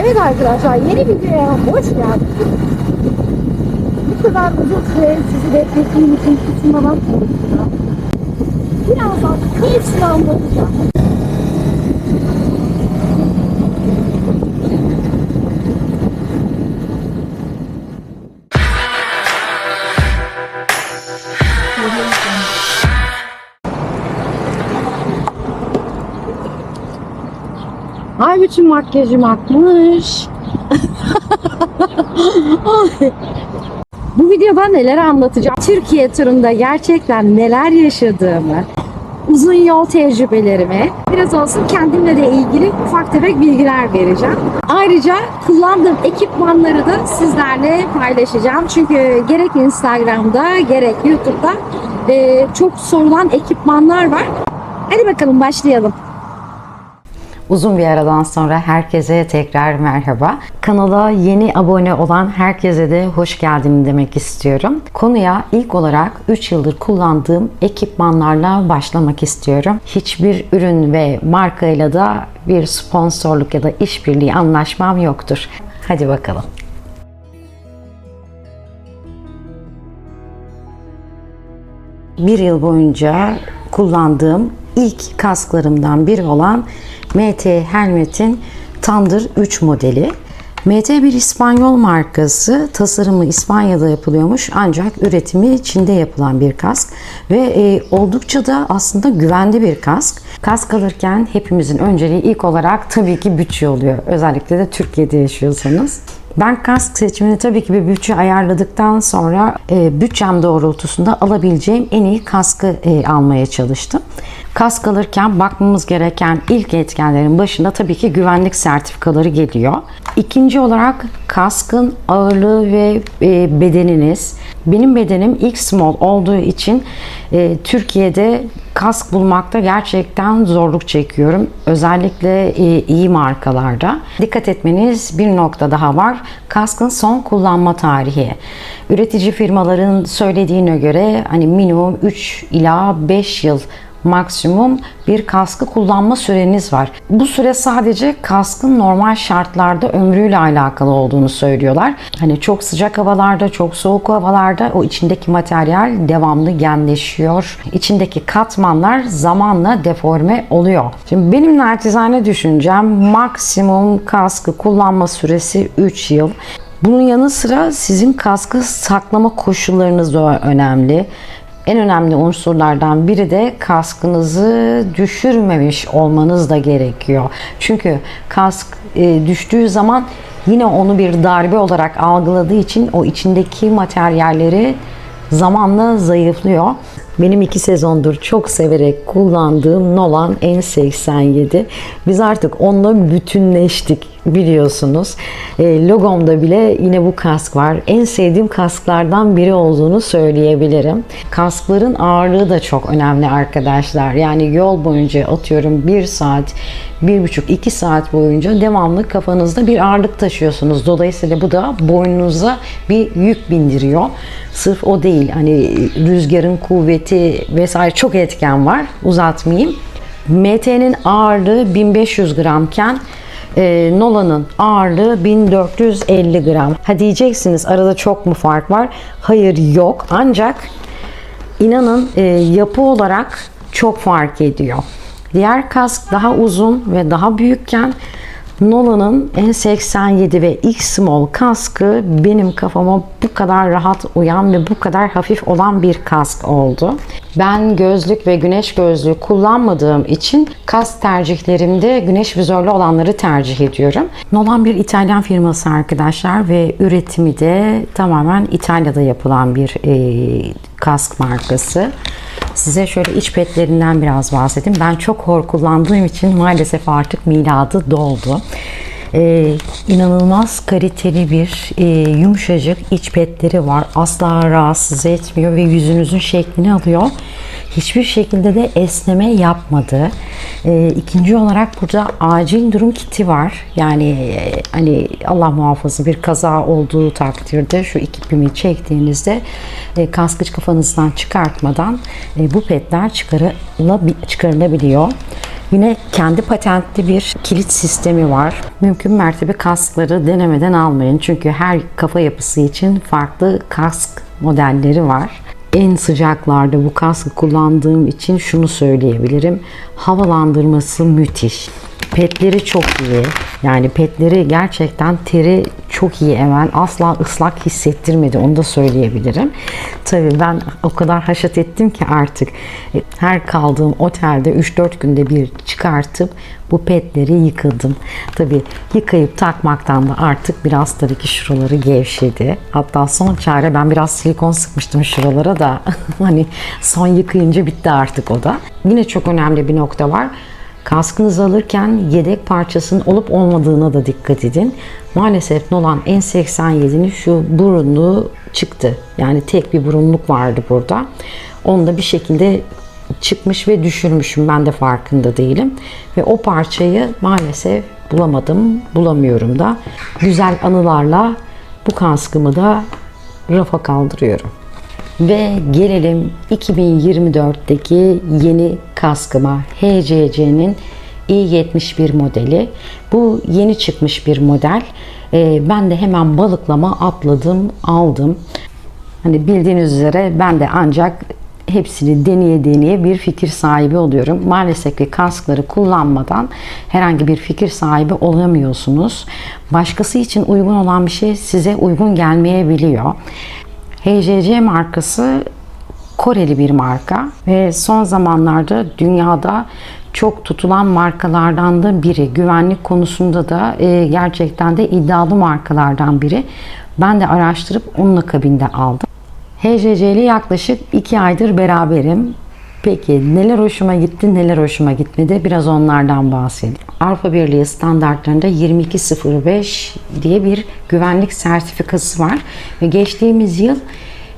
Evet arkadaşlar, yeni videoya hoş geldiniz. Bu kadar uzun süre sizi beklediğim için kusura bakmayın. Birazdan hepsini anlatacağım. Ay, bütün makyajım akmış. Bu videoda neler anlatacağım? Türkiye turunda gerçekten neler yaşadığımı, uzun yol tecrübelerimi, biraz olsun kendimle de ilgili ufak tefek bilgiler vereceğim. Ayrıca kullandığım ekipmanları da sizlerle paylaşacağım. Çünkü gerek Instagram'da gerek YouTube'da çok sorulan ekipmanlar var. Hadi bakalım başlayalım. Uzun bir aradan sonra herkese tekrar merhaba. Kanala yeni abone olan herkese de hoş geldin demek istiyorum. Konuya ilk olarak 3 yıldır kullandığım ekipmanlarla başlamak istiyorum. Hiçbir ürün ve markayla da bir sponsorluk ya da işbirliği anlaşmam yoktur. Hadi bakalım. Bir yıl boyunca kullandığım ilk kasklarımdan biri olan MT Helmet'in Thunder 3 modeli. MT bir İspanyol markası, tasarımı İspanya'da yapılıyormuş ancak üretimi Çin'de yapılan bir kask ve oldukça da aslında güvenli bir kask. Kask alırken hepimizin önceliği ilk olarak tabii ki bütçe oluyor. Özellikle de Türkiye'de yaşıyorsanız. Ben kask seçimini tabii ki bir bütçe ayarladıktan sonra bütçem doğrultusunda alabileceğim en iyi kaskı almaya çalıştım. Kask alırken bakmamız gereken ilk etkenlerin başında tabii ki güvenlik sertifikaları geliyor. İkinci olarak kaskın ağırlığı ve bedeniniz. Benim bedenim X-Small olduğu için Türkiye'de kask bulmakta gerçekten zorluk çekiyorum. Özellikle iyi markalarda. Dikkat etmeniz bir nokta daha var. Kaskın son kullanma tarihi. Üretici firmaların söylediğine göre hani minimum 3 ila 5 yıl maksimum bir kaskı kullanma süreniz var. Bu süre sadece kaskın normal şartlarda ömrüyle alakalı olduğunu söylüyorlar. Hani çok sıcak havalarda, çok soğuk havalarda o içindeki materyal devamlı genleşiyor. İçindeki katmanlar zamanla deforme oluyor. Şimdi benim naçizane düşüncem maksimum kaskı kullanma süresi 3 yıl. Bunun yanı sıra sizin kaskı saklama koşullarınız da önemli. En önemli unsurlardan biri de kaskınızı düşürmemiş olmanız da gerekiyor. Çünkü kask düştüğü zaman yine onu bir darbe olarak algıladığı için o içindeki materyalleri zamanla zayıflıyor. Benim 2 sezondur çok severek kullandığım Nolan N87. Biz artık onunla bütünleştik biliyorsunuz. Logomda bile yine bu kask var. En sevdiğim kasklardan biri olduğunu söyleyebilirim. Kaskların ağırlığı da çok önemli arkadaşlar. Yani yol boyunca atıyorum 1 saat, 1,5-2 saat boyunca devamlı kafanızda bir ağırlık taşıyorsunuz. Dolayısıyla bu da boynunuza bir yük bindiriyor. Sırf o değil. Hani rüzgarın kuvveti vesaire çok etken var. Uzatmayayım. MT'nin ağırlığı 1500 gramken Nolan'ın ağırlığı 1450 gram. Ha diyeceksiniz arada çok mu fark var? Hayır, yok. Ancak inanın yapı olarak çok fark ediyor. Diğer kask daha uzun ve daha büyükken Nolan'ın N87 ve X-Small kaskı benim kafama bu kadar rahat uyan ve bu kadar hafif olan bir kask oldu. Ben gözlük ve güneş gözlüğü kullanmadığım için kask tercihlerimde güneş vizörlü olanları tercih ediyorum. Nolan bir İtalyan firması arkadaşlar ve üretimi de tamamen İtalya'da yapılan bir kask markası. Size şöyle iç petlerinden biraz bahsedeyim. Ben çok hor kullandığım için maalesef artık miladı doldu. İnanılmaz kaliteli bir yumuşacık iç petleri var. Asla rahatsız etmiyor ve yüzünüzün şeklini alıyor. Hiçbir şekilde de esneme yapmadı. İkinci olarak burada acil durum kiti var. Yani hani Allah muhafaza bir kaza olduğu takdirde şu ipimi çektiğinizde kaskı kafanızdan çıkartmadan bu petler çıkarılabiliyor. Yine kendi patentli bir kilit sistemi var. Mümkün mertebe kaskları denemeden almayın. Çünkü her kafa yapısı için farklı kask modelleri var. En sıcaklarda bu kaskı kullandığım için şunu söyleyebilirim. Havalandırması müthiş. Petleri çok iyi. Yani petleri gerçekten teri çok iyi emen. Asla ıslak hissettirmedi. Onu da söyleyebilirim. Tabii ben o kadar haşat ettim ki artık her kaldığım otelde 3-4 günde bir çıkartıp bu petleri yıkadım. Tabii yıkayıp takmaktan da artık biraz tabii ki şuraları gevşedi. Hatta son çare ben biraz silikon sıkmıştım şuralara da hani son yıkayınca bitti artık o da. Yine çok önemli bir nokta var. Kaskınızı alırken yedek parçasının olup olmadığına da dikkat edin. Maalesef Nolan N87'nin şu burunluğu çıktı. Yani tek bir burunluk vardı burada. Onu da bir şekilde çıkmış ve düşürmüşüm. Ben de farkında değilim. Ve o parçayı maalesef bulamadım. Bulamıyorum da. Güzel anılarla bu kaskımı da rafa kaldırıyorum. Ve gelelim 2024'teki yeni kaskıma, HCC'nin i71 modeli. Bu yeni çıkmış bir model. Ben de hemen balıklama atladım, aldım. Hani bildiğiniz üzere ben de ancak hepsini deneye bir fikir sahibi oluyorum. Maalesef ki kaskları kullanmadan herhangi bir fikir sahibi olamıyorsunuz. Başkası için uygun olan bir şey size uygun gelmeyebiliyor. HCC markası Koreli bir marka ve son zamanlarda dünyada çok tutulan markalardan da biri. Güvenlik konusunda da gerçekten de iddialı markalardan biri. Ben de araştırıp onun akabinde aldım. HCC ile yaklaşık 2 aydır beraberim. Peki neler hoşuma gitti, neler hoşuma gitmedi? Biraz onlardan bahsedeyim. Avrupa Birliği standartlarında 2205 diye bir güvenlik sertifikası var. Ve geçtiğimiz yıl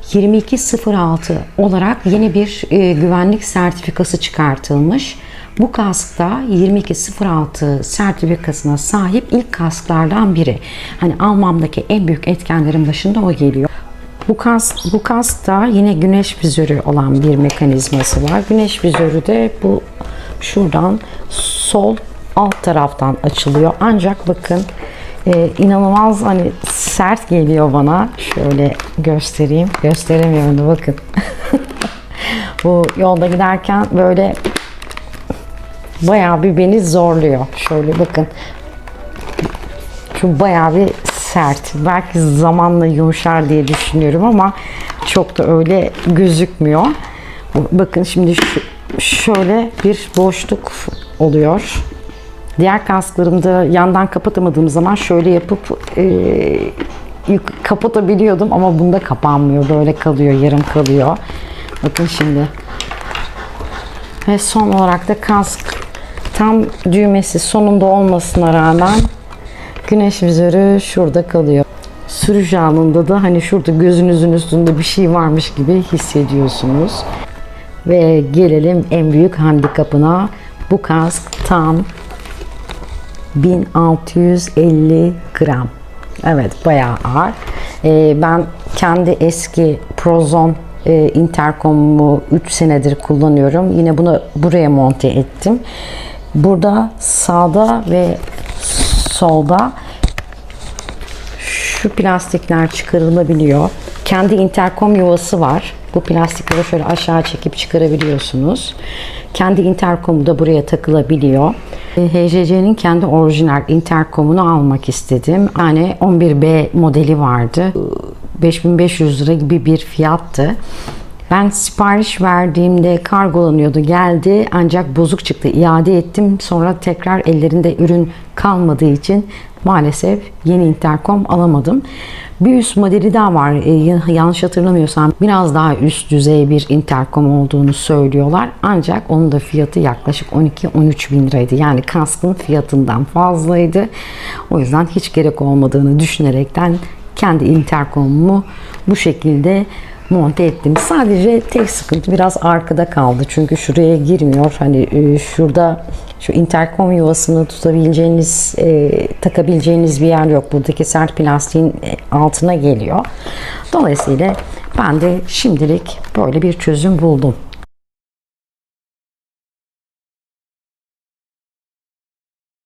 2206 olarak yeni bir güvenlik sertifikası çıkartılmış. Bu kask da 2206 sertifikasına sahip ilk kasklardan biri. Hani almamdaki en büyük etkenlerin başında o geliyor. Bu kaskta yine güneş vizörü olan bir mekanizması var. Güneş vizörü de bu şuradan sol alt taraftan açılıyor. Ancak bakın inanılmaz hani sert geliyor bana. Şöyle göstereyim. Gösteremiyorum da bakın. Bu yolda giderken böyle bayağı bir beni zorluyor. Şöyle bakın. Şu bayağı bir sert. Belki zamanla yumuşar diye düşünüyorum ama çok da öyle gözükmüyor. Bakın şimdi şöyle bir boşluk oluyor. Diğer kasklarımda yandan kapatamadığım zaman şöyle yapıp kapatabiliyordum ama bunda kapanmıyor. Böyle kalıyor, yarım kalıyor. Bakın şimdi. Ve son olarak da kask tam düğmesi sonunda olmasına rağmen güneş vizörü şurada kalıyor. Sürüş anında da hani şurada gözünüzün üstünde bir şey varmış gibi hissediyorsunuz. Ve gelelim en büyük handikapına. Bu kask tam 1650 gram. Evet, bayağı ağır. Ben kendi eski Prozon interkomumu 3 senedir kullanıyorum. Yine bunu buraya monte ettim. Burada sağda ve solda şu plastikler çıkarılabiliyor. Kendi interkom yuvası var. Bu plastikleri şöyle aşağı çekip çıkarabiliyorsunuz. Kendi interkomu da buraya takılabiliyor. HCC'nin kendi orijinal interkomunu almak istedim. Yani 11B modeli vardı. 5500 lira gibi bir fiyattı. Ben sipariş verdiğimde kargolanıyordu, geldi ancak bozuk çıktı. İade ettim. Sonra tekrar ellerinde ürün kalmadığı için maalesef yeni interkom alamadım. Bir üst modeli daha var. Yanlış hatırlamıyorsam biraz daha üst düzey bir interkom olduğunu söylüyorlar. Ancak onun da fiyatı yaklaşık 12-13 bin liraydı. Yani kaskın fiyatından fazlaydı. O yüzden hiç gerek olmadığını düşünerekten kendi interkomumu bu şekilde monte ettim. Sadece tek sıkıntı biraz arkada kaldı. Çünkü şuraya girmiyor. Hani şurada şu interkom yuvasını tutabileceğiniz, takabileceğiniz bir yer yok. Buradaki sert plastiğin altına geliyor. Dolayısıyla ben de şimdilik böyle bir çözüm buldum.